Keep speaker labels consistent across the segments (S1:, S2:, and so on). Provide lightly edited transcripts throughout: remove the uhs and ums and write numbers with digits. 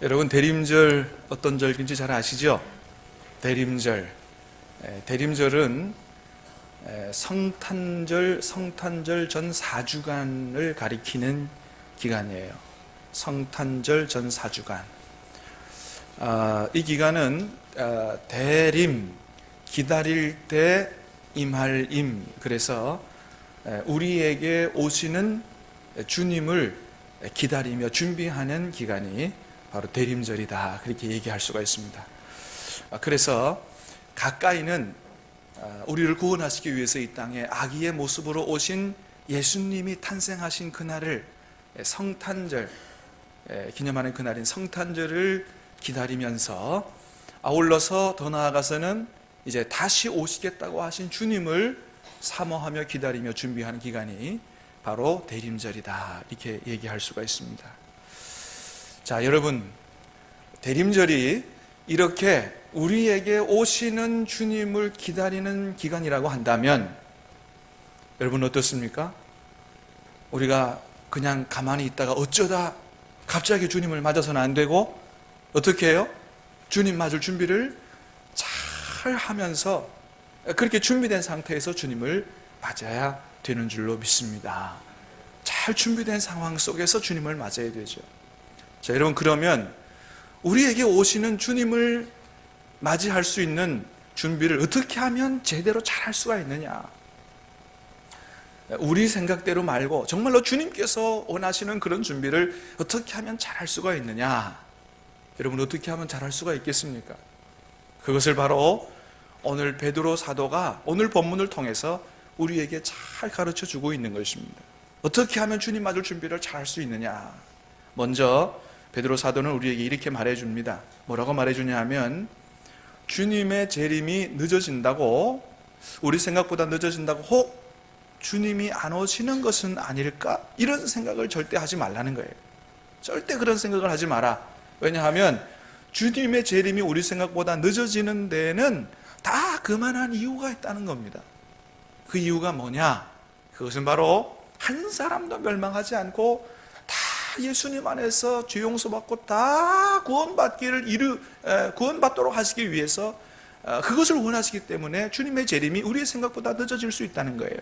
S1: 여러분, 대림절 어떤 절기인지 잘 아시죠? 대림절. 대림절은 성탄절 전 4주간을 가리키는 기간이에요. 성탄절 전 4주간. 이 기간은 대림, 기다릴 때 임할 임. 그래서 우리에게 오시는 주님을 기다리며 준비하는 기간이 바로 대림절이다, 그렇게 얘기할 수가 있습니다. 그래서 가까이는 우리를 구원하시기 위해서 이 땅에 아기의 모습으로 오신 예수님이 탄생하신 그날을, 성탄절, 기념하는 그날인 성탄절을 기다리면서, 아울러서 더 나아가서는 이제 다시 오시겠다고 하신 주님을 사모하며 기다리며 준비하는 기간이 바로 대림절이다, 이렇게 얘기할 수가 있습니다. 자, 여러분, 대림절이 이렇게 우리에게 오시는 주님을 기다리는 기간이라고 한다면 여러분 어떻습니까? 우리가 그냥 가만히 있다가 어쩌다 갑자기 주님을 맞아서는 안 되고, 어떻게 해요? 주님 맞을 준비를 잘 하면서 그렇게 준비된 상태에서 주님을 맞아야 되는 줄로 믿습니다. 잘 준비된 상황 속에서 주님을 맞아야 되죠. 자, 여러분, 그러면 우리에게 오시는 주님을 맞이할 수 있는 준비를 어떻게 하면 제대로 잘 할 수가 있느냐? 우리 생각대로 말고 정말로 주님께서 원하시는 그런 준비를 어떻게 하면 잘 할 수가 있느냐? 여러분, 어떻게 하면 잘 할 수가 있겠습니까? 그것을 바로 오늘 베드로 사도가 오늘 본문을 통해서 우리에게 잘 가르쳐 주고 있는 것입니다. 어떻게 하면 주님 맞을 준비를 잘 할 수 있느냐? 먼저 베드로 사도는 우리에게 이렇게 말해줍니다. 뭐라고 말해주냐 하면, 주님의 재림이 늦어진다고, 우리 생각보다 늦어진다고 혹 주님이 안 오시는 것은 아닐까? 이런 생각을 절대 하지 말라는 거예요. 절대 그런 생각을 하지 마라. 왜냐하면 주님의 재림이 우리 생각보다 늦어지는 데는 다 그만한 이유가 있다는 겁니다. 그 이유가 뭐냐? 그것은 바로 한 사람도 멸망하지 않고 다 예수님 안에서 죄 용서받고 다 구원받도록 하시기 위해서, 그것을 원하시기 때문에 주님의 재림이 우리의 생각보다 늦어질 수 있다는 거예요.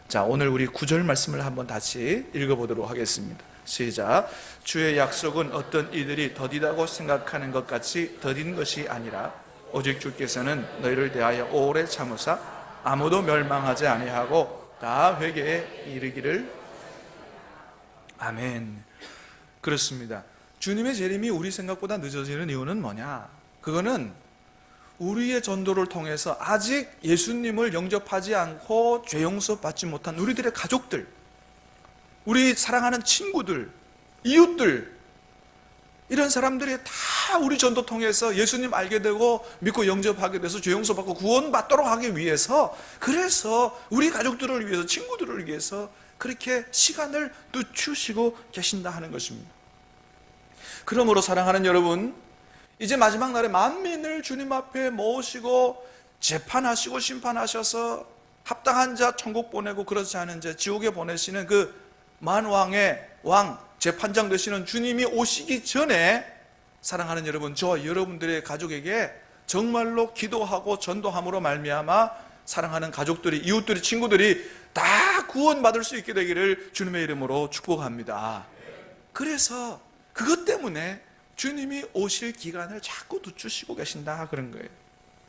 S1: 자, 오늘 우리 9절 말씀을 한번 다시 읽어보도록 하겠습니다. 시작. 주의 약속은 어떤 이들이 더디다고 생각하는 것 같이 더딘 것이 아니라 오직 주께서는 너희를 대하여 오래 참으사 아무도 멸망하지 아니하고 다 회개에 이르기를. 아멘. 그렇습니다. 주님의 재림이 우리 생각보다 늦어지는 이유는 뭐냐? 그거는 우리의 전도를 통해서 아직 예수님을 영접하지 않고 죄 용서 받지 못한 우리들의 가족들, 우리 사랑하는 친구들, 이웃들, 이런 사람들이 다 우리 전도 통해서 예수님 알게 되고 믿고 영접하게 돼서 죄 용서 받고 구원받도록 하기 위해서, 그래서 우리 가족들을 위해서, 친구들을 위해서 그렇게 시간을 늦추시고 계신다 하는 것입니다. 그러므로 사랑하는 여러분, 이제 마지막 날에 만민을 주님 앞에 모시고 재판하시고 심판하셔서 합당한 자 천국 보내고 그렇지 않은 자 지옥에 보내시는 그 만왕의 왕, 재판장 되시는 주님이 오시기 전에, 사랑하는 여러분, 저와 여러분들의 가족에게 정말로 기도하고 전도함으로 말미암아 사랑하는 가족들이, 이웃들이, 친구들이 다 구원받을 수 있게 되기를 주님의 이름으로 축복합니다. 그래서 그것 때문에 주님이 오실 기간을 자꾸 늦추시고 계신다, 그런 거예요.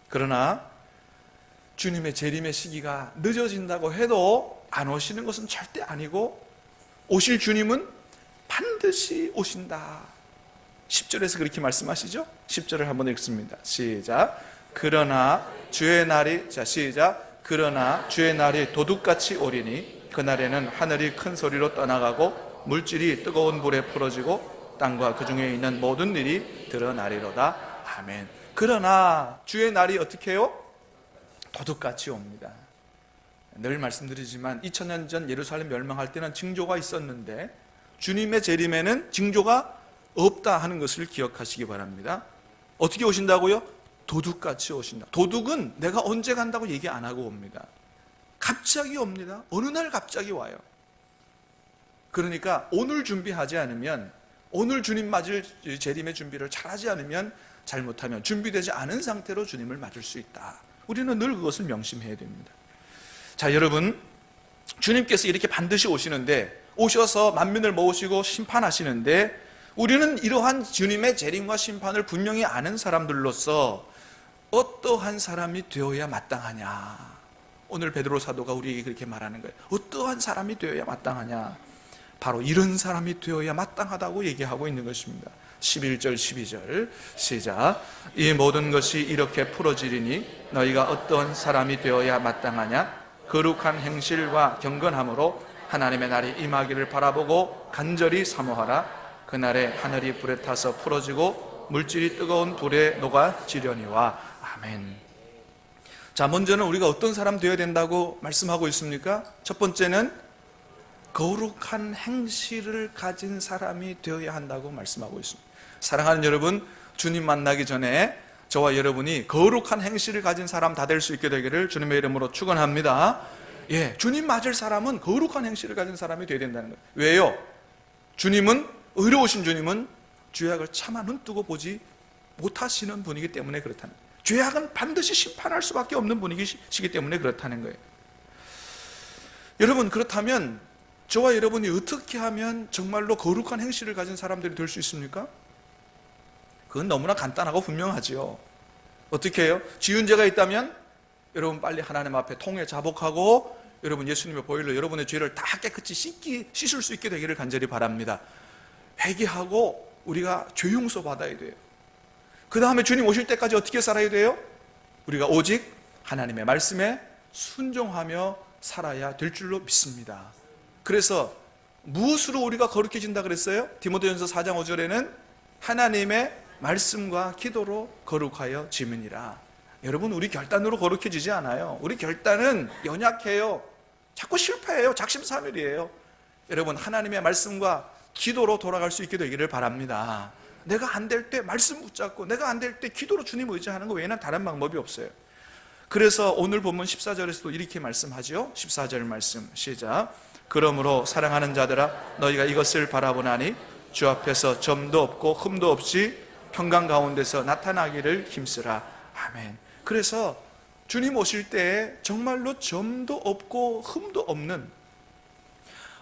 S1: 그러나 주님의 재림의 시기가 늦어진다고 해도 안 오시는 것은 절대 아니고, 오실 주님은 반드시 오신다. 10절에서 그렇게 말씀하시죠? 10절을 한번 읽습니다. 시작. 그러나 주의 날이, 자 시작. 그러나 주의 날이 도둑같이 오리니 그날에는 하늘이 큰 소리로 떠나가고 물질이 뜨거운 불에 풀어지고 땅과 그 중에 있는 모든 일이 드러나리로다. 아멘. 그러나 주의 날이 어떻게 해요? 도둑같이 옵니다. 늘 말씀드리지만 2000년 전 예루살렘 멸망할 때는 징조가 있었는데 주님의 재림에는 징조가 없다 하는 것을 기억하시기 바랍니다. 어떻게 오신다고요? 도둑같이 오신다. 도둑은 내가 언제 간다고 얘기 안 하고 옵니다. 갑자기 옵니다. 어느 날 갑자기 와요. 그러니까 오늘 준비하지 않으면 오늘 주님 맞을 재림의 준비를 잘하지 않으면, 잘못하면 준비되지 않은 상태로 주님을 맞을 수 있다. 우리는 늘 그것을 명심해야 됩니다. 자, 여러분, 주님께서 이렇게 반드시 오시는데, 오셔서 만민을 모으시고 심판하시는데, 우리는 이러한 주님의 재림과 심판을 분명히 아는 사람들로서 어떠한 사람이 되어야 마땅하냐. 오늘 베드로 사도가 우리에게 그렇게 말하는 거예요. 어떠한 사람이 되어야 마땅하냐. 바로 이런 사람이 되어야 마땅하다고 얘기하고 있는 것입니다. 11절 12절 시작. 이 모든 것이 이렇게 풀어지리니 너희가 어떠한 사람이 되어야 마땅하냐. 거룩한 행실과 경건함으로 하나님의 날이 임하기를 바라보고 간절히 사모하라. 그날에 하늘이 불에 타서 풀어지고 물질이 뜨거운 불에 녹아지려니와. 아멘. 자, 먼저는 우리가 어떤 사람 되어야 된다고 말씀하고 있습니까? 첫 번째는 거룩한 행실을 가진 사람이 되어야 한다고 말씀하고 있습니다. 사랑하는 여러분, 주님 만나기 전에 저와 여러분이 거룩한 행실을 가진 사람 다 될 수 있게 되기를 주님의 이름으로 축원합니다. 예, 주님 맞을 사람은 거룩한 행실을 가진 사람이 되어야 된다는 거예요. 왜요? 주님은, 의로우신 주님은 죄악을 차마 눈뜨고 보지 못하시는 분이기 때문에 그렇다는 거예요. 죄악은 반드시 심판할 수밖에 없는 분이시기 때문에 그렇다는 거예요. 여러분, 그렇다면 저와 여러분이 어떻게 하면 정말로 거룩한 행실을 가진 사람들이 될 수 있습니까? 그건 너무나 간단하고 분명하지요. 어떻게 해요? 지은 죄가 있다면 여러분 빨리 하나님 앞에 통회 자복하고 여러분 예수님의 보혈로 여러분의 죄를 다 깨끗이 씻을 수 있게 되기를 간절히 바랍니다. 회개하고 우리가 죄 용서 받아야 돼요. 그 다음에 주님 오실 때까지 어떻게 살아야 돼요? 우리가 오직 하나님의 말씀에 순종하며 살아야 될 줄로 믿습니다. 그래서 무엇으로 우리가 거룩해진다 그랬어요? 디모데전서 4장 5절에는 하나님의 말씀과 기도로 거룩하여 지으니라. 여러분, 우리 결단으로 거룩해지지 않아요. 우리 결단은 연약해요. 자꾸 실패해요. 작심삼일이에요. 여러분, 하나님의 말씀과 기도로 돌아갈 수 있게 되기를 바랍니다. 내가 안 될 때 말씀 붙잡고 내가 안 될 때 기도로 주님 의지하는 거 외에는 다른 방법이 없어요. 그래서 오늘 본문 14절에서도 이렇게 말씀하죠. 14절 말씀 시작. 그러므로 사랑하는 자들아 너희가 이것을 바라보나니 주 앞에서 점도 없고 흠도 없이 평강 가운데서 나타나기를 힘쓰라. 아멘. 그래서 주님 오실 때 정말로 점도 없고 흠도 없는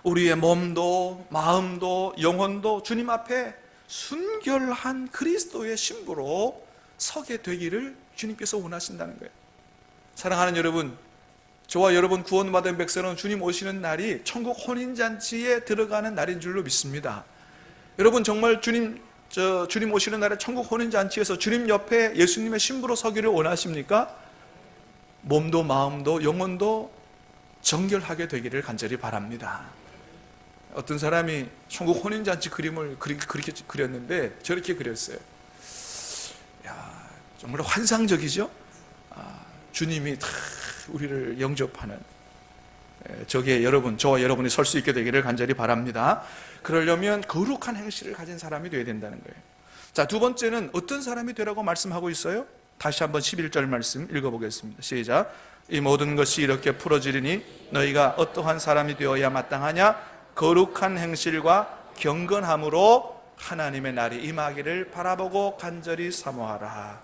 S1: 우리의 몸도 마음도 영혼도 주님 앞에 순결한 그리스도의 신부로 서게 되기를 주님께서 원하신다는 거예요. 사랑하는 여러분, 저와 여러분 구원받은 백성은 주님 오시는 날이 천국 혼인잔치에 들어가는 날인 줄로 믿습니다. 여러분, 정말 주님 오시는 날에 천국 혼인잔치에서 주님 옆에 예수님의 신부로 서기를 원하십니까? 몸도 마음도 영혼도 정결하게 되기를 간절히 바랍니다. 어떤 사람이 천국 혼인잔치 그림을 그렇게 그렸는데 저렇게 그렸어요. 야, 정말 환상적이죠? 주님이 다 우리를 영접하는 저기에 저와 여러분이 설 수 있게 되기를 간절히 바랍니다. 그러려면 거룩한 행실을 가진 사람이 되어야 된다는 거예요. 자, 두 번째는 어떤 사람이 되라고 말씀하고 있어요? 다시 한번 11절 말씀 읽어보겠습니다. 시작. 이 모든 것이 이렇게 풀어지리니 너희가 어떠한 사람이 되어야 마땅하냐? 거룩한 행실과 경건함으로 하나님의 날이 임하기를 바라보고 간절히 사모하라.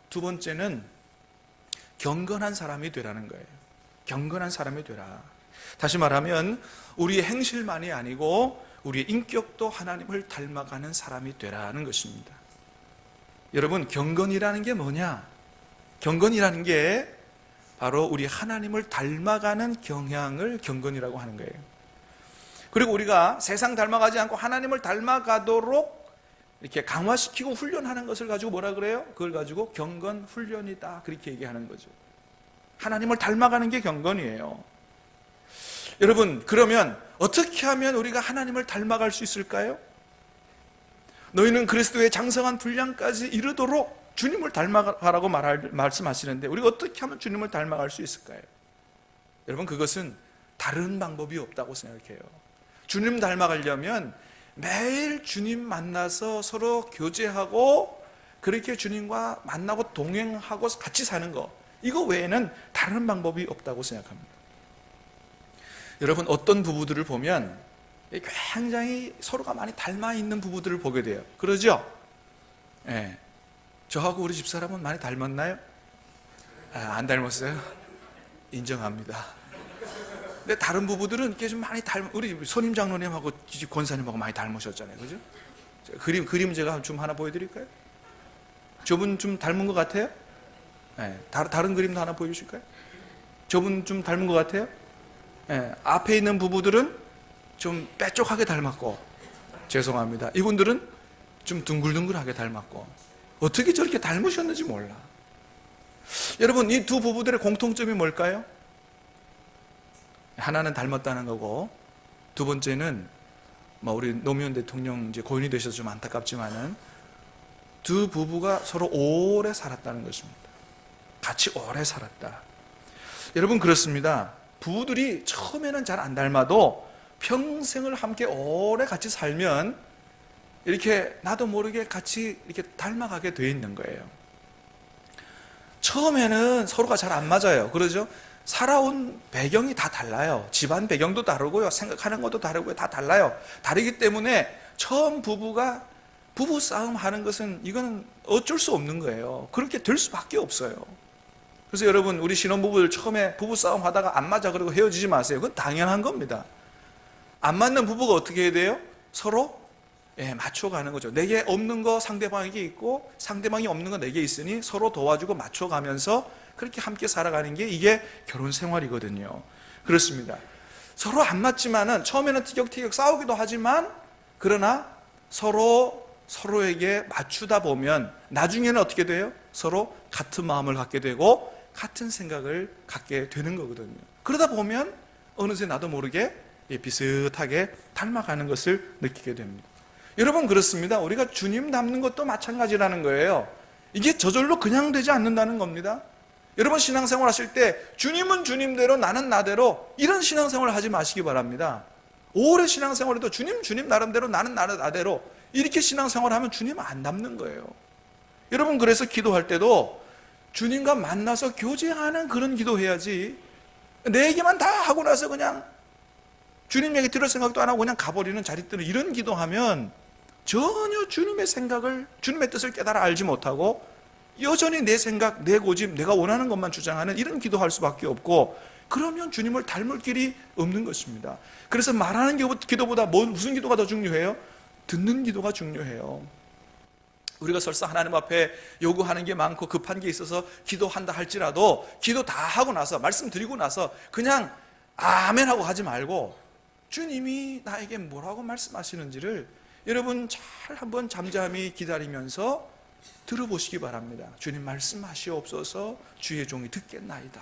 S1: 두 번째는 경건한 사람이 되라는 거예요. 경건한 사람이 되라. 다시 말하면 우리의 행실만이 아니고 우리의 인격도 하나님을 닮아가는 사람이 되라는 것입니다. 여러분, 경건이라는 게 뭐냐? 경건이라는 게 바로 우리 하나님을 닮아가는 경향을 경건이라고 하는 거예요. 그리고 우리가 세상 닮아가지 않고 하나님을 닮아가도록 이렇게 강화시키고 훈련하는 것을 가지고 뭐라 그래요? 그걸 가지고 경건 훈련이다, 그렇게 얘기하는 거죠. 하나님을 닮아가는 게 경건이에요. 여러분, 그러면 어떻게 하면 우리가 하나님을 닮아갈 수 있을까요? 너희는 그리스도의 장성한 분량까지 이르도록 주님을 닮아가라고 말씀하시는데 우리가 어떻게 하면 주님을 닮아갈 수 있을까요? 여러분, 그것은 다른 방법이 없다고 생각해요. 주님 닮아가려면 매일 주님 만나서 서로 교제하고 그렇게 주님과 만나고 동행하고 같이 사는 거, 이거 외에는 다른 방법이 없다고 생각합니다. 여러분, 어떤 부부들을 보면 굉장히 서로가 많이 닮아 있는 부부들을 보게 돼요. 그러죠? 예. 저하고 우리 집사람은 많이 닮았나요? 안 닮았어요? 인정합니다. 근데 다른 부부들은 이렇게 좀 많이 우리 선임 장로님하고 권사님하고 많이 닮으셨잖아요. 그죠? 그림 제가 좀 하나 보여드릴까요? 저분 좀 닮은 것 같아요? 네, 다른 그림도 하나 보여주실까요? 저분 좀 닮은 것 같아요? 네, 앞에 있는 부부들은 좀 빼쪽하게 닮았고, 죄송합니다. 이분들은 좀 둥글둥글하게 닮았고, 어떻게 저렇게 닮으셨는지 몰라. 여러분, 이 두 부부들의 공통점이 뭘까요? 하나는 닮았다는 거고, 두 번째는 우리 노무현 대통령 이제 고인이 되셔서 좀 안타깝지만은 두 부부가 서로 오래 살았다는 것입니다. 같이 오래 살았다. 여러분, 그렇습니다. 부부들이 처음에는 잘 안 닮아도 평생을 함께 오래 같이 살면 이렇게 나도 모르게 같이 이렇게 닮아가게 돼 있는 거예요. 처음에는 서로가 잘 안 맞아요. 그러죠? 살아온 배경이 다 달라요. 집안 배경도 다르고요. 생각하는 것도 다르고요. 다 달라요. 다르기 때문에 처음 부부가 부부 싸움 하는 것은 이거는 어쩔 수 없는 거예요. 그렇게 될 수밖에 없어요. 그래서 여러분, 우리 신혼부부들 처음에 부부 싸움 하다가 안 맞아 그러고 헤어지지 마세요. 그건 당연한 겁니다. 안 맞는 부부가 어떻게 해야 돼요? 서로 맞춰가는 거죠. 내게 없는 거 상대방에게 있고 상대방이 없는 거 내게 있으니 서로 도와주고 맞춰가면서 그렇게 함께 살아가는 게 이게 결혼 생활이거든요. 그렇습니다. 서로 안 맞지만은 처음에는 티격태격 싸우기도 하지만 그러나 서로에게 맞추다 보면 나중에는 어떻게 돼요? 서로 같은 마음을 갖게 되고 같은 생각을 갖게 되는 거거든요. 그러다 보면 어느새 나도 모르게 비슷하게 닮아가는 것을 느끼게 됩니다. 여러분, 그렇습니다. 우리가 주님 닮는 것도 마찬가지라는 거예요. 이게 저절로 그냥 되지 않는다는 겁니다. 여러분, 신앙생활 하실 때 주님은 주님대로 나는 나대로 이런 신앙생활을 하지 마시기 바랍니다. 오래 신앙생활해도 주님 나름대로 나는 나대로 이렇게 신앙생활하면 주님 안 닮는 거예요. 여러분, 그래서 기도할 때도 주님과 만나서 교제하는 그런 기도해야지 내 얘기만 다 하고 나서 그냥 주님 얘기 들을 생각도 안 하고 그냥 가버리는 자리들은 이런 기도하면 전혀 주님의 생각을, 주님의 뜻을 깨달아 알지 못하고 여전히 내 생각, 내 고집, 내가 원하는 것만 주장하는 이런 기도할 수밖에 없고, 그러면 주님을 닮을 길이 없는 것입니다. 그래서 말하는 기도보다 무슨 기도가 더 중요해요? 듣는 기도가 중요해요. 우리가 설사 하나님 앞에 요구하는 게 많고 급한 게 있어서 기도한다 할지라도 기도 다 하고 나서 말씀드리고 나서 그냥 아멘 하고 하지 말고 주님이 나에게 뭐라고 말씀하시는지를 여러분 잘 한번 잠잠히 기다리면서 들어보시기 바랍니다. 주님 말씀하시옵소서, 주의 종이 듣겠나이다.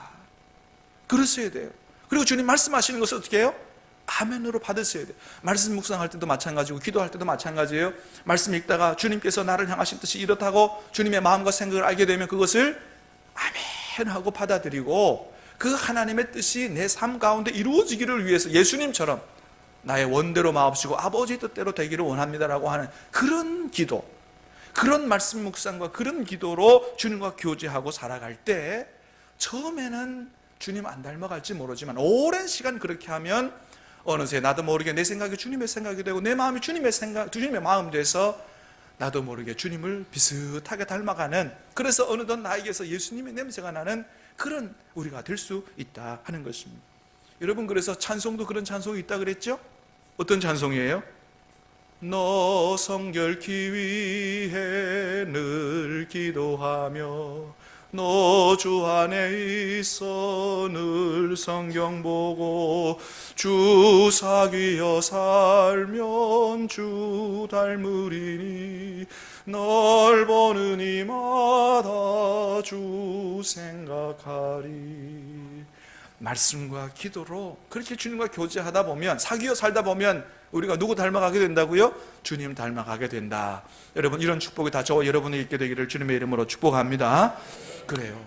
S1: 그러셔야 돼요. 그리고 주님 말씀하시는 것을 어떻게 해요? 아멘으로 받으셔야 돼요. 말씀 묵상할 때도 마찬가지고 기도할 때도 마찬가지예요. 말씀 읽다가 주님께서 나를 향하신 뜻이 이렇다고 주님의 마음과 생각을 알게 되면 그것을 아멘 하고 받아들이고 그 하나님의 뜻이 내 삶 가운데 이루어지기를 위해서 예수님처럼 나의 원대로 마옵시고 아버지 뜻대로 되기를 원합니다라고 하는 그런 기도, 그런 말씀 묵상과 그런 기도로 주님과 교제하고 살아갈 때 처음에는 주님 안 닮아갈지 모르지만 오랜 시간 그렇게 하면 어느새 나도 모르게 내 생각이 주님의 생각이 되고 내 마음이 주님의 마음이 돼서 나도 모르게 주님을 비슷하게 닮아가는, 그래서 어느덧 나에게서 예수님의 냄새가 나는 그런 우리가 될 수 있다 하는 것입니다. 여러분, 그래서 찬송도 그런 찬송이 있다 그랬죠? 어떤 찬송이에요? 너 성결케 위해 늘 기도하며 너 주 안에 있어 늘 성경 보고 주 사귀어 살면 주 닮으리니 널 보는 이마다 주 생각하리. 말씀과 기도로 그렇게 주님과 교제하다 보면, 사귀어 살다 보면 우리가 누구 닮아가게 된다고요? 주님 닮아가게 된다. 여러분, 이런 축복이 다 저와 여러분에게 있게 되기를 주님의 이름으로 축복합니다. 그래요.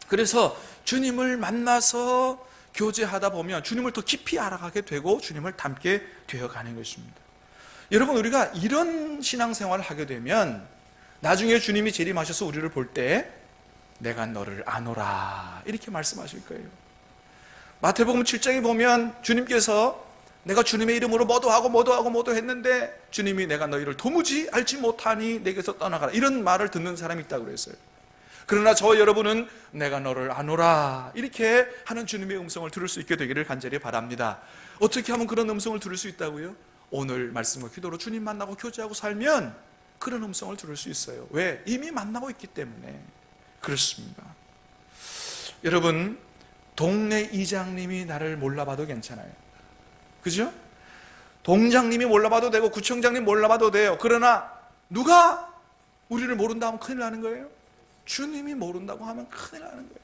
S1: 그래서 주님을 만나서 교제하다 보면 주님을 더 깊이 알아가게 되고 주님을 닮게 되어가는 것입니다. 여러분, 우리가 이런 신앙생활을 하게 되면 나중에 주님이 재림하셔서 우리를 볼 때 내가 너를 아노라 이렇게 말씀하실 거예요. 마태복음 7장에 보면 주님께서 내가 주님의 이름으로 뭐도 하고 뭐도 했는데 주님이 내가 너희를 도무지 알지 못하니 내게서 떠나가라, 이런 말을 듣는 사람이 있다고 그랬어요. 그러나 저와 여러분은 내가 너를 아노라 이렇게 하는 주님의 음성을 들을 수 있게 되기를 간절히 바랍니다. 어떻게 하면 그런 음성을 들을 수 있다고요? 오늘 말씀과 기도로 주님 만나고 교제하고 살면 그런 음성을 들을 수 있어요. 왜? 이미 만나고 있기 때문에 그렇습니다. 여러분, 동네 이장님이 나를 몰라봐도 괜찮아요. 그죠? 동장님이 몰라봐도 되고 구청장님 몰라봐도 돼요. 그러나 누가 우리를 모른다 하면 큰일 나는 거예요. 주님이 모른다고 하면 큰일 나는 거예요.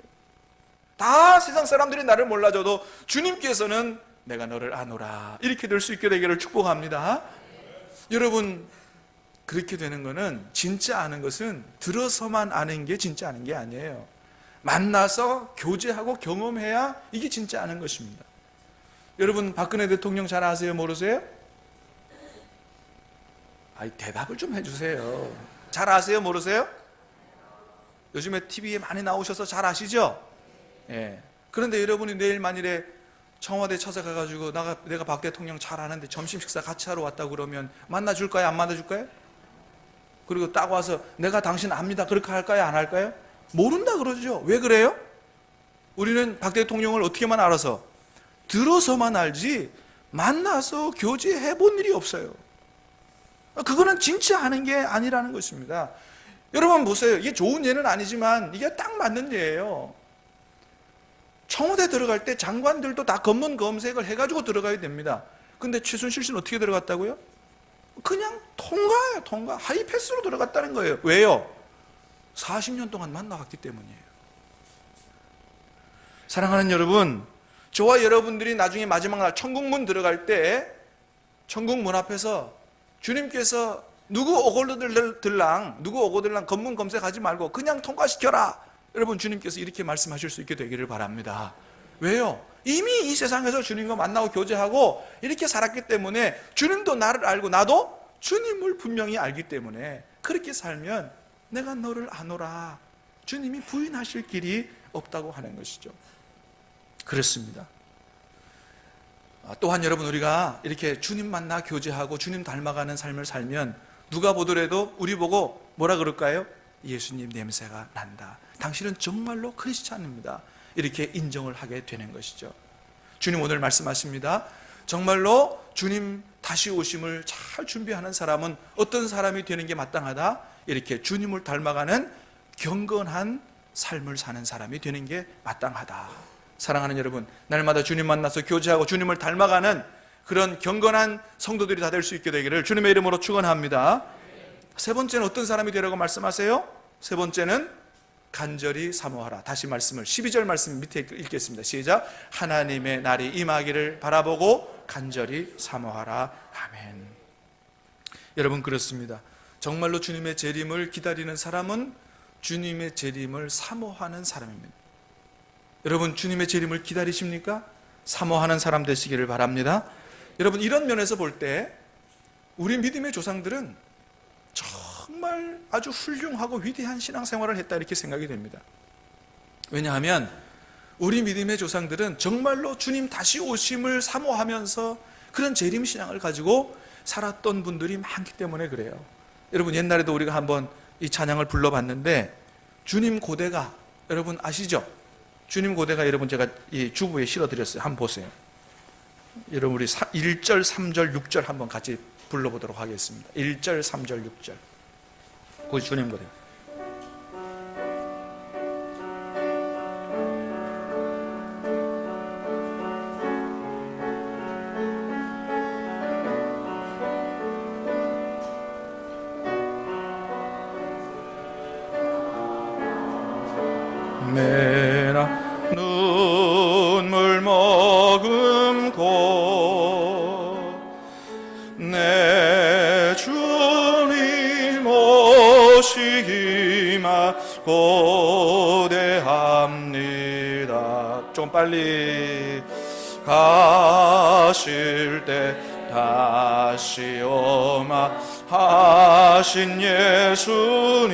S1: 다 세상 사람들이 나를 몰라줘도 주님께서는 내가 너를 아노라 이렇게 될 수 있게 되기를 축복합니다. 여러분, 그렇게 되는 거는, 진짜 아는 것은 들어서만 아는 게 진짜 아는 게 아니에요. 만나서 교제하고 경험해야 이게 진짜 아는 것입니다. 여러분, 박근혜 대통령 잘 아세요? 모르세요? 대답을 좀 해주세요. 잘 아세요? 모르세요? 요즘에 TV에 많이 나오셔서 잘 아시죠? 예. 그런데 여러분이 내일 만일에 청와대 찾아가가지고 내가 박 대통령 잘 아는데 점심 식사 같이 하러 왔다 그러면 만나줄까요? 안 만나줄까요? 그리고 딱 와서 내가 당신 압니다 그렇게 할까요? 안 할까요? 모른다 그러죠. 왜 그래요? 우리는 박 대통령을 어떻게만 알아서? 들어서만 알지 만나서 교제해 본 일이 없어요. 그거는 진짜 아는 게 아니라는 것입니다. 여러분 보세요. 이게 좋은 예는 아니지만 이게 딱 맞는 예예요. 청와대 들어갈 때 장관들도 다 검문 검색을 해가지고 들어가야 됩니다. 근데 최순실 씨는 어떻게 들어갔다고요? 그냥 통과예요. 통과. 하이패스로 들어갔다는 거예요. 왜요? 40년 동안 만나왔기 때문이에요. 사랑하는 여러분, 저와 여러분들이 나중에 마지막 날 천국문 들어갈 때 천국문 앞에서 주님께서 누구 오고들랑 검문 검색하지 말고 그냥 통과시켜라, 여러분 주님께서 이렇게 말씀하실 수 있게 되기를 바랍니다. 왜요? 이미 이 세상에서 주님과 만나고 교제하고 이렇게 살았기 때문에 주님도 나를 알고 나도 주님을 분명히 알기 때문에 그렇게 살면 내가 너를 아노라, 주님이 부인하실 길이 없다고 하는 것이죠. 그렇습니다. 또한 여러분, 우리가 이렇게 주님 만나 교제하고 주님 닮아가는 삶을 살면 누가 보더라도 우리 보고 뭐라 그럴까요? 예수님 냄새가 난다, 당신은 정말로 크리스찬입니다, 이렇게 인정을 하게 되는 것이죠. 주님 오늘 말씀하십니다. 정말로 주님 다시 오심을 잘 준비하는 사람은 어떤 사람이 되는 게 마땅하다? 이렇게 주님을 닮아가는 경건한 삶을 사는 사람이 되는 게 마땅하다. 사랑하는 여러분, 날마다 주님 만나서 교제하고 주님을 닮아가는 그런 경건한 성도들이 다 될 수 있게 되기를 주님의 이름으로 축원합니다. 세 번째는 어떤 사람이 되라고 말씀하세요? 세 번째는 간절히 사모하라. 다시 말씀을 12절 말씀 밑에 읽겠습니다. 시작. 하나님의 날이 임하기를 바라보고 간절히 사모하라. 아멘. 여러분, 그렇습니다. 정말로 주님의 재림을 기다리는 사람은 주님의 재림을 사모하는 사람입니다. 여러분, 주님의 재림을 기다리십니까? 사모하는 사람 되시기를 바랍니다. 여러분, 이런 면에서 볼 때 우리 믿음의 조상들은 정말 아주 훌륭하고 위대한 신앙생활을 했다, 이렇게 생각이 됩니다. 왜냐하면 우리 믿음의 조상들은 정말로 주님 다시 오심을 사모하면서 그런 재림신앙을 가지고 살았던 분들이 많기 때문에 그래요. 여러분, 옛날에도 우리가 한번 이 찬양을 불러봤는데 주님 고대가, 여러분 아시죠? 주님 고대가 여러분 제가 이 주부에 실어드렸어요. 한번 보세요. 여러분, 우리 1절, 3절, 6절 한번 같이 불러보도록 하겠습니다. 1절, 3절, 6절. 거기 주님 고대.
S2: 메나 눈물 머금고 내 주님 오시기만 고대합니다. 좀 빨리. 가실 때 다시 오마 하신 예수님,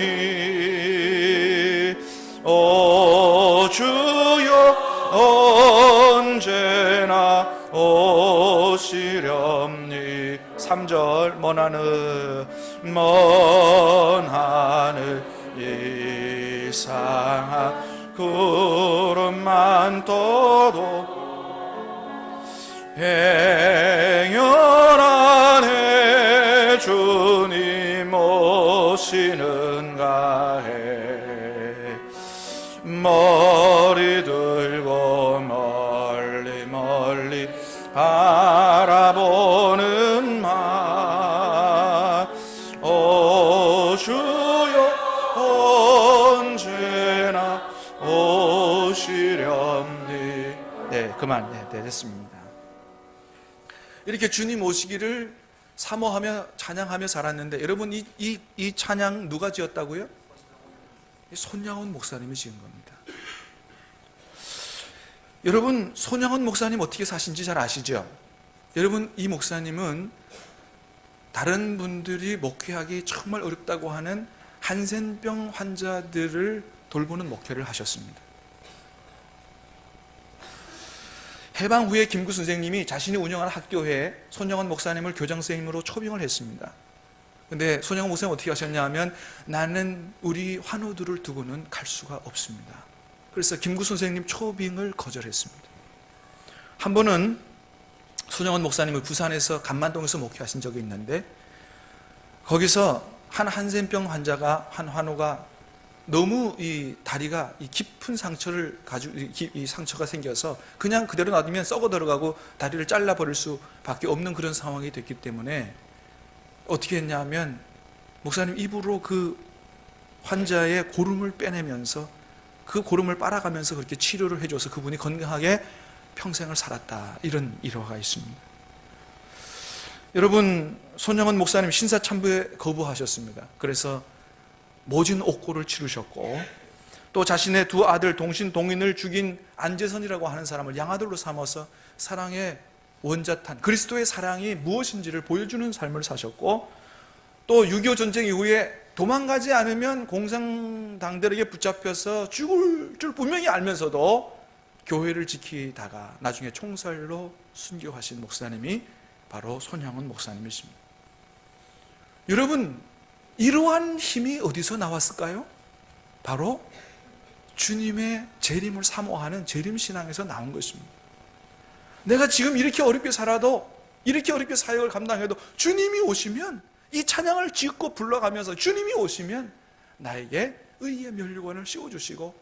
S2: 오 주여 언제나 오시리 3절 먼 하늘 이상한 구름만 떠도 행여 안에 주님 오시는가 해 머리 들고 멀리 멀리 바라보는 오 주여 언제나 오시렵니.
S1: 네, 그만. 네, 됐습니다. 이렇게 주님 오시기를 사모하며 찬양하며 살았는데, 여러분 이 찬양 누가 지었다고요? 손양원 목사님이 지은 겁니다. 여러분, 손양원 목사님 어떻게 사신지 잘 아시죠? 여러분, 이 목사님은 다른 분들이 목회하기 정말 어렵다고 하는 한센병 환자들을 돌보는 목회를 하셨습니다. 해방 후에 김구 선생님이 자신이 운영하는 학교에 손영원 목사님을 교장선생님으로 초빙을 했습니다. 근데 손영원 목사님 어떻게 하셨냐 하면, 나는 우리 환우들을 두고는 갈 수가 없습니다. 그래서 김구 선생님 초빙을 거절했습니다. 한 번은 손영원 목사님을 부산에서 간만동에서 목회하신 적이 있는데, 거기서 한 한센병 환자가, 한 환우가 너무 이 다리가 이 깊은 상처를 가지고 이 상처가 생겨서 그냥 그대로 놔두면 썩어 들어가고 다리를 잘라 버릴 수밖에 없는 그런 상황이 됐기 때문에 어떻게 했냐면, 목사님 입으로 그 환자의 고름을 빼내면서 그 고름을 빨아가면서 그렇게 치료를 해줘서 그분이 건강하게 평생을 살았다, 이런 일화가 있습니다. 여러분, 손영원 목사님 신사참부에 거부하셨습니다. 그래서 모진 옥고를 치르셨고, 또 자신의 두 아들 동신동인을 죽인 안재선이라고 하는 사람을 양아들로 삼아서 사랑의 원자탄, 그리스도의 사랑이 무엇인지를 보여주는 삶을 사셨고, 또 6.25 전쟁 이후에 도망가지 않으면 공산당들에게 붙잡혀서 죽을 줄 분명히 알면서도 교회를 지키다가 나중에 총살로 순교하신 목사님이 바로 손양원 목사님이십니다. 여러분, 이러한 힘이 어디서 나왔을까요? 바로 주님의 재림을 사모하는 재림신앙에서 나온 것입니다. 내가 지금 이렇게 어렵게 살아도, 이렇게 어렵게 사역을 감당해도 주님이 오시면, 이 찬양을 짓고 불러가면서 주님이 오시면 나에게 의의 면류관을 씌워주시고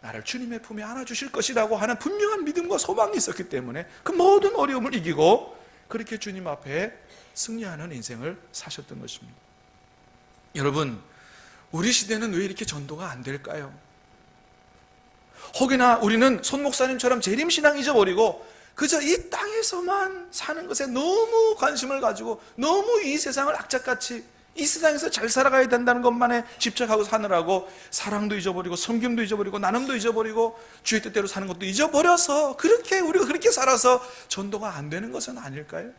S1: 나를 주님의 품에 안아주실 것이라고 하는 분명한 믿음과 소망이 있었기 때문에 그 모든 어려움을 이기고 그렇게 주님 앞에 승리하는 인생을 사셨던 것입니다. 여러분, 우리 시대는 왜 이렇게 전도가 안 될까요? 혹여나 우리는 손 목사님처럼 재림신앙 잊어버리고 그저 이 땅에서만 사는 것에 너무 관심을 가지고 너무 이 세상을 악착같이 이 세상에서 잘 살아가야 된다는 것만에 집착하고 사느라고 사랑도 잊어버리고 섬김도 잊어버리고 나눔도 잊어버리고 주의 뜻대로 사는 것도 잊어버려서 우리가 그렇게 살아서 전도가 안 되는 것은 아닐까요?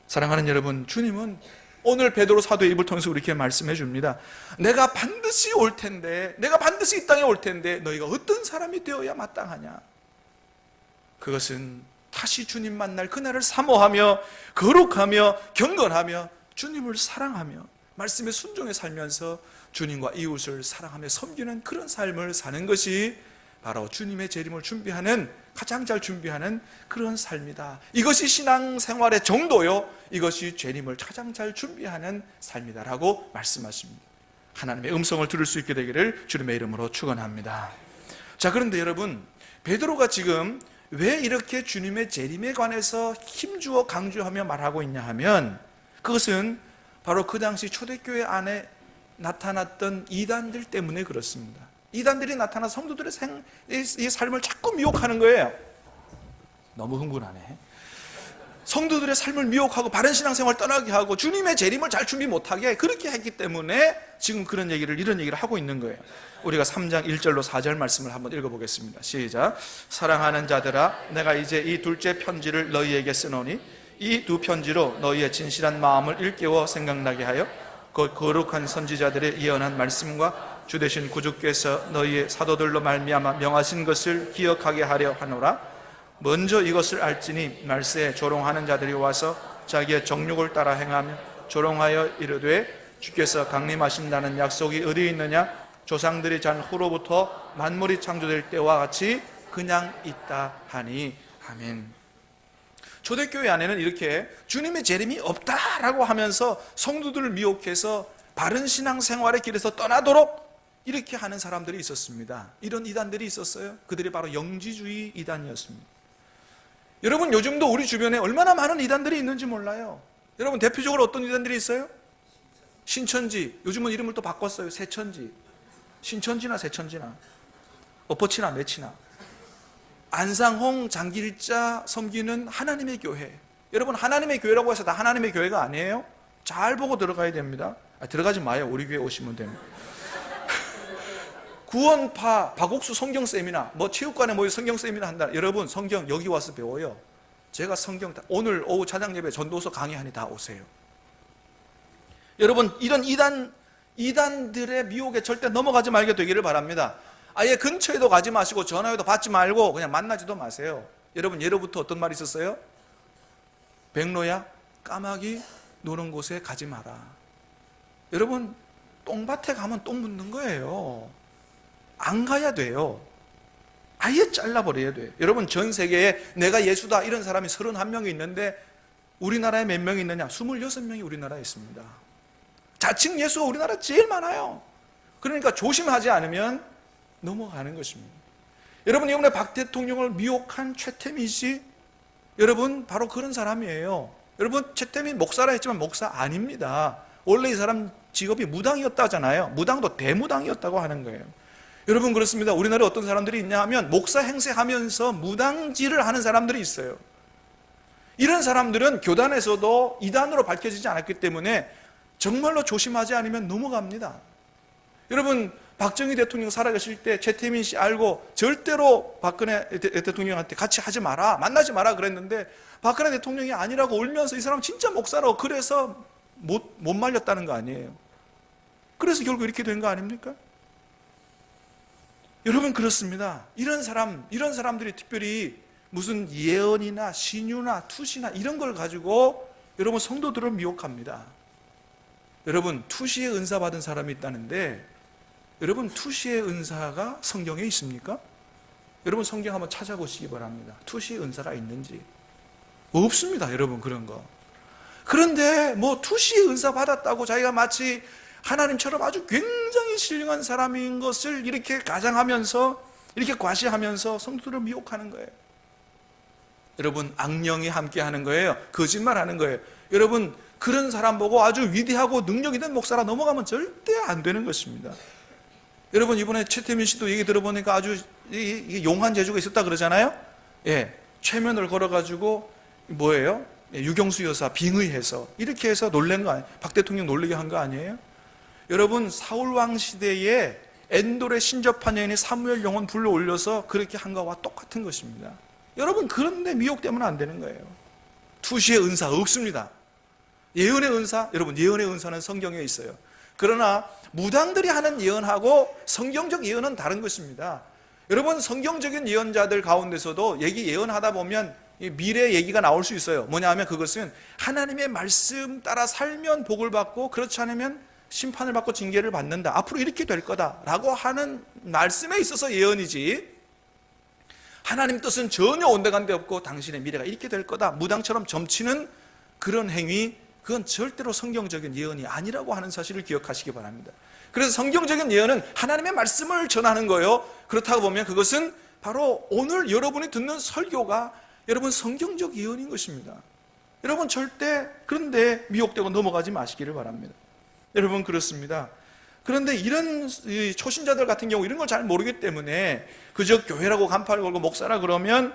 S1: 사랑하는 여러분, 주님은 오늘 베드로 사도의 입을 통해서 우리에게 말씀해 줍니다. 내가 반드시 올 텐데, 내가 반드시 이 땅에 올 텐데 너희가 어떤 사람이 되어야 마땅하냐? 그것은 다시 주님 만날 그날을 사모하며 거룩하며 경건하며 주님을 사랑하며 말씀에 순종해 살면서 주님과 이웃을 사랑하며 섬기는 그런 삶을 사는 것이 바로 주님의 재림을 준비하는, 가장 잘 준비하는 그런 삶이다. 이것이 신앙생활의 정도요, 이것이 재림을 가장 잘 준비하는 삶이다라고 말씀하십니다. 하나님의 음성을 들을 수 있게 되기를 주님의 이름으로 축원합니다. 자, 그런데 여러분, 베드로가 지금 왜 이렇게 주님의 재림에 관해서 힘주어 강조하며 말하고 있냐 하면, 그것은 바로 그 당시 초대교회 안에 나타났던 이단들 때문에 그렇습니다. 이단들이 나타나 성도들의 이 삶을 자꾸 미혹하는 거예요. 너무 흥분하네. 성도들의 삶을 미혹하고 바른 신앙생활 떠나게 하고 주님의 재림을 잘 준비 못하게 그렇게 했기 때문에 지금 이런 얘기를 하고 있는 거예요. 우리가 3장 1절로 4절 말씀을 한번 읽어보겠습니다. 시작. 사랑하는 자들아, 내가 이제 이 둘째 편지를 너희에게 쓰노니 이 두 편지로 너희의 진실한 마음을 일깨워 생각나게 하여 그 거룩한 선지자들의 예언한 말씀과 주 되신 구주께서 너희의 사도들로 말미암아 명하신 것을 기억하게 하려 하노라. 먼저 이것을 알지니 말세에 조롱하는 자들이 와서 자기의 정욕을 따라 행하며 조롱하여 이르되 주께서 강림하신다는 약속이 어디 있느냐? 조상들이 잔 후로부터 만물이 창조될 때와 같이 그냥 있다 하니. 아멘. 초대교회 안에는 이렇게 주님의 재림이 없다라고 하면서 성도들을 미혹해서 바른 신앙생활의 길에서 떠나도록 이렇게 하는 사람들이 있었습니다. 이런 이단들이 있었어요. 그들이 바로 영지주의 이단이었습니다. 여러분, 요즘도 우리 주변에 얼마나 많은 이단들이 있는지 몰라요. 여러분, 대표적으로 어떤 이단들이 있어요? 신천지, 요즘은 이름을 또 바꿨어요. 새천지. 신천지나 새천지나 엎어치나 매치나. 안상홍, 장길자 섬기는 하나님의 교회. 여러분, 하나님의 교회라고 해서 다 하나님의 교회가 아니에요. 잘 보고 들어가야 됩니다. 들어가지 마요. 우리 교회 오시면 됩니다. 구원파 박옥수 성경 세미나, 체육관에 모여 성경 세미나 한다. 여러분, 성경 여기 와서 배워요. 제가 성경 오늘 오후 찬양 예배 전도서 강의하니 다 오세요. 여러분, 이런 이단들의 미혹에 절대 넘어가지 말게 되기를 바랍니다. 아예 근처에도 가지 마시고 전화해도 받지 말고 그냥 만나지도 마세요. 여러분, 예로부터 어떤 말이 있었어요? 백로야, 까마귀 노는 곳에 가지 마라. 여러분, 똥밭에 가면 똥 묻는 거예요. 안 가야 돼요. 아예 잘라버려야 돼요. 여러분, 전 세계에 내가 예수다 이런 사람이 31명이 있는데 우리나라에 몇 명이 있느냐? 26명이 우리나라에 있습니다. 자칭 예수가 우리나라 제일 많아요. 그러니까 조심하지 않으면 넘어가는 것입니다. 여러분, 이번에 박 대통령을 미혹한 최태민 씨, 여러분 바로 그런 사람이에요. 여러분, 최태민 목사라 했지만 목사 아닙니다. 원래 이 사람 직업이 무당이었다잖아요. 무당도 대무당이었다고 하는 거예요. 여러분, 그렇습니다. 우리나라에 어떤 사람들이 있냐 하면 목사 행세하면서 무당질을 하는 사람들이 있어요. 이런 사람들은 교단에서도 이단으로 밝혀지지 않았기 때문에 정말로 조심하지 않으면 넘어갑니다. 여러분, 박정희 대통령 살아계실 때 최태민 씨 알고 절대로 박근혜 대통령한테 같이 하지 마라, 만나지 마라 그랬는데 박근혜 대통령이 아니라고 울면서 이 사람 진짜 목사라고 그래서 못 말렸다는 거 아니에요. 그래서 결국 이렇게 된 거 아닙니까? 여러분, 그렇습니다. 이런 사람들이 특별히 무슨 예언이나 신유나 투시나 이런 걸 가지고 여러분 성도들을 미혹합니다. 여러분, 투시의 은사 받은 사람이 있다는데 여러분, 투시의 은사가 성경에 있습니까? 여러분, 성경 한번 찾아보시기 바랍니다. 투시의 은사가 있는지. 없습니다, 여러분, 그런 거. 그런데 투시의 은사 받았다고 자기가 마치 하나님처럼 아주 굉장히 신령한 사람인 것을 이렇게 가장하면서, 이렇게 과시하면서 성도들을 미혹하는 거예요. 여러분, 악령이 함께 하는 거예요. 거짓말 하는 거예요. 여러분, 그런 사람 보고 아주 위대하고 능력 있는 목사라 넘어가면 절대 안 되는 것입니다. 여러분, 이번에 최태민 씨도 얘기 들어보니까 아주 용한 재주가 있었다 그러잖아요. 최면을 걸어가지고 유경수 여사 빙의해서 이렇게 해서 놀란 거 아니에요? 박 대통령 놀리게 한 거 아니에요? 여러분, 사울왕 시대에 엔돌에 신접한 여인이 사무엘 영혼 불러 올려서 그렇게 한 거와 똑같은 것입니다. 여러분, 그런데 미혹되면 안 되는 거예요. 투시의 은사 없습니다. 예언의 은사, 여러분, 예언의 은사는 성경에 있어요. 그러나 무당들이 하는 예언하고 성경적 예언은 다른 것입니다. 여러분, 성경적인 예언자들 가운데서도 예언하다 보면 미래 얘기가 나올 수 있어요. 뭐냐 하면 그것은 하나님의 말씀 따라 살면 복을 받고 그렇지 않으면 심판을 받고 징계를 받는다. 앞으로 이렇게 될 거다라고 하는 말씀에 있어서 예언이지, 하나님 뜻은 전혀 온데간데 없고 당신의 미래가 이렇게 될 거다, 무당처럼 점치는 그런 행위, 그건 절대로 성경적인 예언이 아니라고 하는 사실을 기억하시기 바랍니다. 그래서 성경적인 예언은 하나님의 말씀을 전하는 거예요. 그렇다고 보면 그것은 바로 오늘 여러분이 듣는 설교가 여러분 성경적 예언인 것입니다. 여러분, 절대 그런데 미혹되고 넘어가지 마시기를 바랍니다. 여러분, 그렇습니다. 그런데 이런 초신자들 같은 경우 이런 걸 잘 모르기 때문에 그저 교회라고 간판을 걸고 목사라 그러면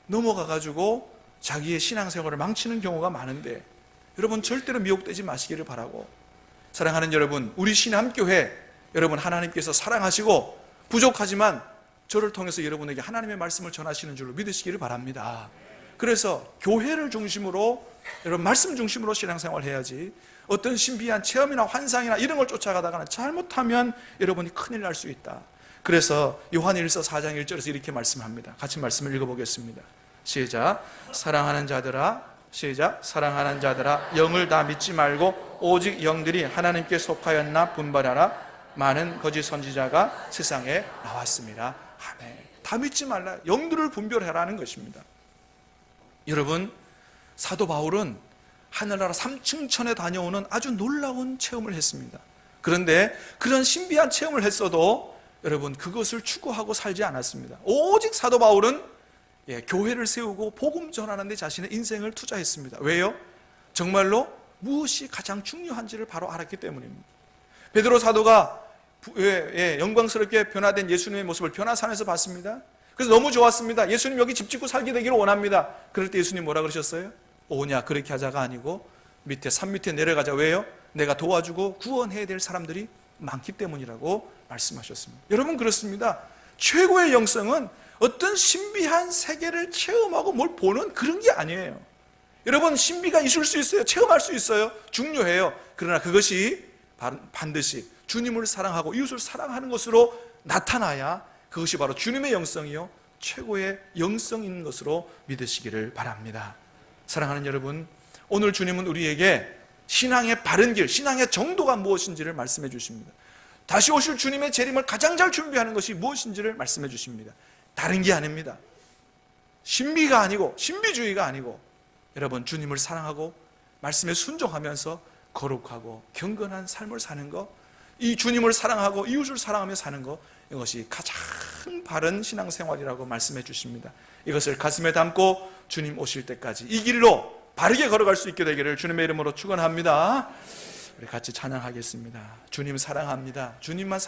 S1: 넘어가가지고 자기의 신앙생활을 망치는 경우가 많은데, 여러분 절대로 미혹되지 마시기를 바라고, 사랑하는 여러분, 우리 신함교회 여러분, 하나님께서 사랑하시고 부족하지만 저를 통해서 여러분에게 하나님의 말씀을 전하시는 줄로 믿으시기를 바랍니다. 그래서 교회를 중심으로, 여러분 말씀 중심으로 신앙생활을 해야지, 어떤 신비한 체험이나 환상이나 이런 걸 쫓아가다가는 잘못하면 여러분이 큰일 날 수 있다. 그래서 요한일서 4장 1절에서 이렇게 말씀합니다. 같이 말씀을 읽어보겠습니다. 시작. 사랑하는 자들아, 시작. 사랑하는 자들아 영을 다 믿지 말고 오직 영들이 하나님께 속하였나 분별하라. 많은 거짓 선지자가 세상에 나왔습니다. 아멘. 다 믿지 말라. 영들을 분별하라는 것입니다. 여러분, 사도 바울은 하늘나라 삼층천에 다녀오는 아주 놀라운 체험을 했습니다. 그런데 그런 신비한 체험을 했어도 여러분 그것을 추구하고 살지 않았습니다. 오직 사도 바울은 교회를 세우고 복음 전하는 데 자신의 인생을 투자했습니다. 왜요? 정말로 무엇이 가장 중요한지를 바로 알았기 때문입니다. 베드로 사도가 영광스럽게 변화된 예수님의 모습을 변화산에서 봤습니다. 그래서 너무 좋았습니다. 예수님 여기 집 짓고 살게 되기를 원합니다. 그럴 때 예수님 뭐라 그러셨어요? 오냐 그렇게 하자가 아니고 산 밑에 내려가자. 왜요? 내가 도와주고 구원해야 될 사람들이 많기 때문이라고 말씀하셨습니다. 여러분 그렇습니다. 최고의 영성은 어떤 신비한 세계를 체험하고 뭘 보는 그런 게 아니에요. 여러분 신비가 있을 수 있어요. 체험할 수 있어요. 중요해요. 그러나 그것이 반드시 주님을 사랑하고 이웃을 사랑하는 것으로 나타나야 그것이 바로 주님의 영성이요 최고의 영성인 것으로 믿으시기를 바랍니다. 사랑하는 여러분, 오늘 주님은 우리에게 신앙의 바른 길, 신앙의 정도가 무엇인지를 말씀해 주십니다. 다시 오실 주님의 재림을 가장 잘 준비하는 것이 무엇인지를 말씀해 주십니다. 다른 게 아닙니다. 신비가 아니고 신비주의가 아니고 여러분 주님을 사랑하고 말씀에 순종하면서 거룩하고 경건한 삶을 사는 것, 이 주님을 사랑하고 이웃을 사랑하며 사는 것, 이것이 가장 바른 신앙생활이라고 말씀해 주십니다. 이것을 가슴에 담고 주님 오실 때까지 이 길로 바르게 걸어갈 수 있게 되기를 주님의 이름으로 축원합니다. 우리 같이 찬양하겠습니다. 주님 사랑합니다. 주님만